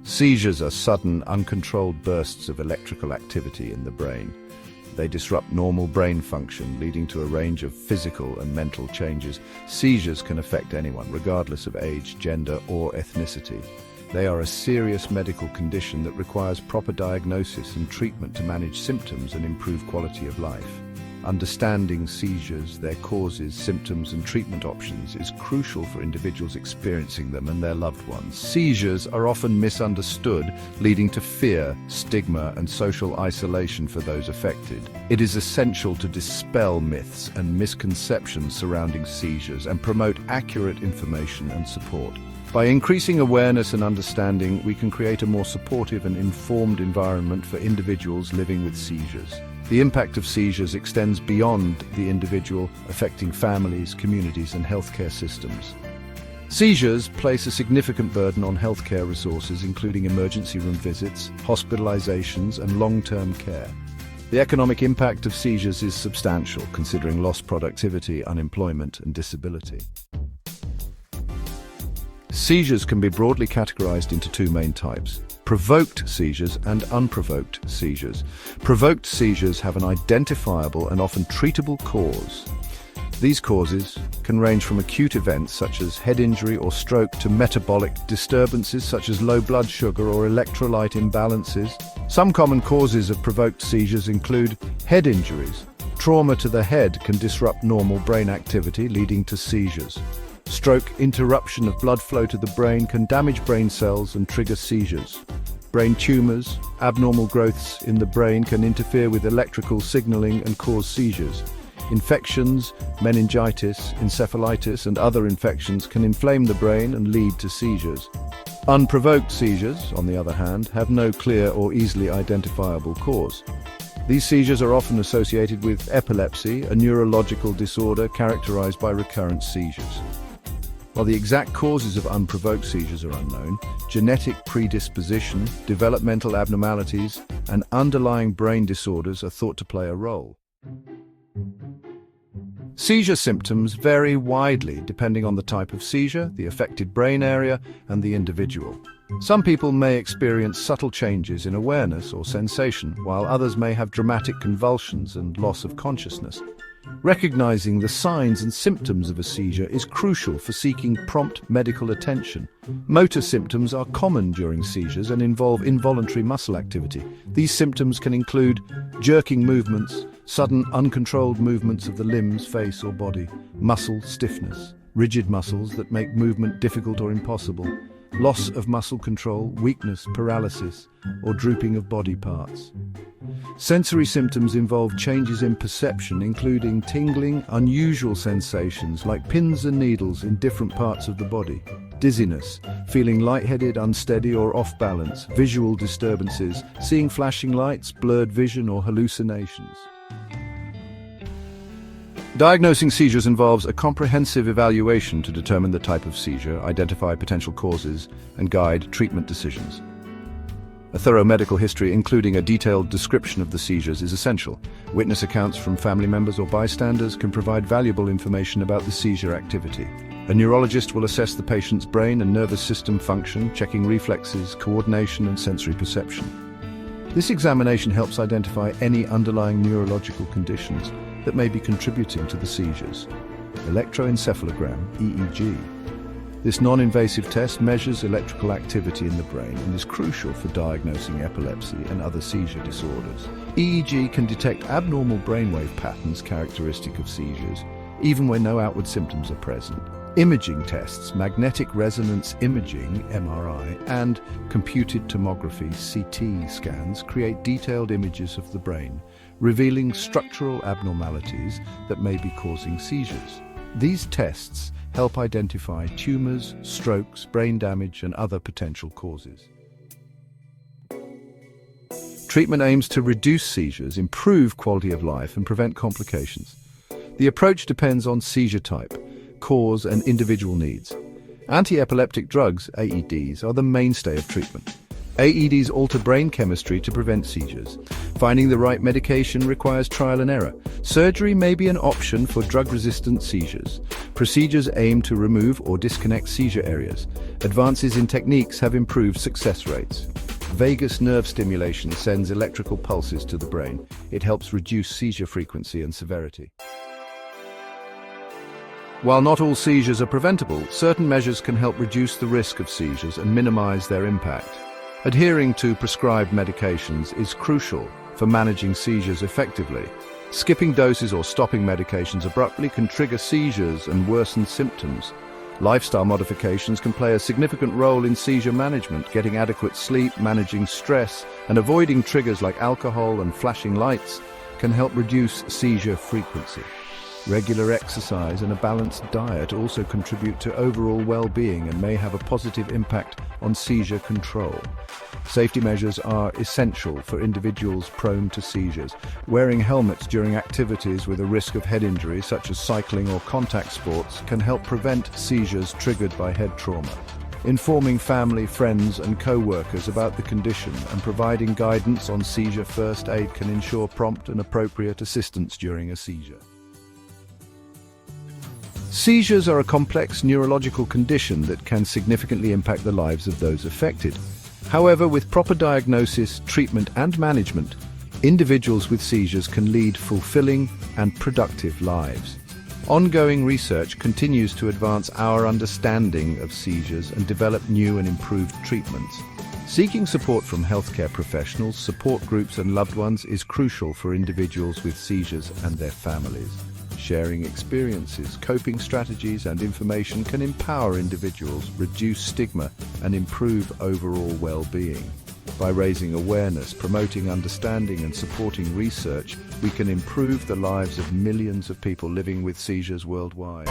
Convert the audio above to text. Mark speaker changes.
Speaker 1: Seizures are sudden, uncontrolled bursts of electrical activity in the brain. They disrupt normal brain function, leading to a range of physical and mental changes. Seizures can affect anyone, regardless of age, gender, or ethnicity. They are a serious medical condition that requires proper diagnosis and treatment to manage symptoms and improve quality of life. Understanding seizures, their causes, symptoms, and treatment options is crucial for individuals experiencing them and their loved ones. Seizures are often misunderstood, leading to fear, stigma, and social isolation for those affected. It is essential to dispel myths and misconceptions surrounding seizures and promote accurate information and support. By increasing awareness and understanding, we can create a more supportive and informed environment for individuals living with seizures. The impact of seizures extends beyond the individual, affecting families, communities, and healthcare systems. Seizures place a significant burden on healthcare resources, including emergency room visits, hospitalizations, and long-term care. The economic impact of seizures is substantial, considering lost productivity, unemployment, and disability. Seizures can be broadly categorized into two main types: provoked seizures and unprovoked seizures. Provoked seizures have an identifiable and often treatable cause. These causes can range from acute events such as head injury or stroke to metabolic disturbances such as low blood sugar or electrolyte imbalances. Some common causes of provoked seizures include head injuries. Trauma to the head can disrupt normal brain activity, leading to seizures. Stroke, interruption of blood flow to the brain, can damage brain cells and trigger seizures. Brain tumors, abnormal growths in the brain can interfere with electrical signaling and cause seizures. Infections, meningitis, encephalitis, and other infections can inflame the brain and lead to seizures. Unprovoked seizures, on the other hand, have no clear or easily identifiable cause. These seizures are often associated with epilepsy, a neurological disorder characterized by recurrent seizures. While the exact causes of unprovoked seizures are unknown, genetic predisposition, developmental abnormalities, and underlying brain disorders are thought to play a role. Seizure symptoms vary widely depending on the type of seizure, the affected brain area, and the individual. Some people may experience subtle changes in awareness or sensation, while others may have dramatic convulsions and loss of consciousness. Recognizing the signs and symptoms of a seizure is crucial for seeking prompt medical attention. Motor symptoms are common during seizures and involve involuntary muscle activity. These symptoms can include jerking movements, sudden uncontrolled movements of the limbs, face, or body, muscle stiffness, rigid muscles that make movement difficult or impossible, loss of muscle control, weakness, paralysis, or drooping of body parts. Sensory symptoms involve changes in perception, including tingling, unusual sensations like pins and needles in different parts of the body, dizziness, feeling lightheaded, unsteady, or off balance, visual disturbances, seeing flashing lights, blurred vision, or hallucinations. Diagnosing seizures involves a comprehensive evaluation to determine the type of seizure, identify potential causes, and guide treatment decisions. A thorough medical history, including a detailed description of the seizures, is essential. Witness accounts from family members or bystanders can provide valuable information about the seizure activity. A neurologist will assess the patient's brain and nervous system function, checking reflexes, coordination, and sensory perception. This examination helps identify any underlying neurological conditions that may be contributing to the seizures. Electroencephalogram, EEG. This non-invasive test measures electrical activity in the brain and is crucial for diagnosing epilepsy and other seizure disorders. EEG can detect abnormal brainwave patterns characteristic of seizures, even when no outward symptoms are present. Imaging tests, magnetic resonance imaging, MRI, and computed tomography, CT scans create detailed images of the brain, revealing structural abnormalities that may be causing seizures. These tests help identify tumors, strokes, brain damage, and other potential causes. Treatment aims to reduce seizures, improve quality of life, and prevent complications. The approach depends on seizure type, cause, and individual needs. Anti-epileptic drugs, AEDs, are the mainstay of treatment. AEDs alter brain chemistry to prevent seizures. Finding the right medication requires trial and error. Surgery may be an option for drug-resistant seizures. Procedures aim to remove or disconnect seizure areas. Advances in techniques have improved success rates. Vagus nerve stimulation sends electrical pulses to the brain. It helps reduce seizure frequency and severity. While not all seizures are preventable, certain measures can help reduce the risk of seizures and minimize their impact. Adhering to prescribed medications is crucial for managing seizures effectively. Skipping doses or stopping medications abruptly can trigger seizures and worsen symptoms. Lifestyle modifications can play a significant role in seizure management. Getting adequate sleep, managing stress, and avoiding triggers like alcohol and flashing lights can help reduce seizure frequency. Regular exercise and a balanced diet also contribute to overall well-being and may have a positive impact on seizure control. Safety measures are essential for individuals prone to seizures. Wearing helmets during activities with a risk of head injury, such as cycling or contact sports, can help prevent seizures triggered by head trauma. Informing family, friends, and co-workers about the condition and providing guidance on seizure first aid can ensure prompt and appropriate assistance during a seizure. Seizures are a complex neurological condition that can significantly impact the lives of those affected. However, with proper diagnosis, treatment, and management, individuals with seizures can lead fulfilling and productive lives. Ongoing research continues to advance our understanding of seizures and develop new and improved treatments. Seeking support from healthcare professionals, support groups, and loved ones is crucial for individuals with seizures and their families. Sharing experiences, coping strategies, and information can empower individuals, reduce stigma, and improve overall well-being. By raising awareness, promoting understanding, and supporting research, we can improve the lives of millions of people living with seizures worldwide.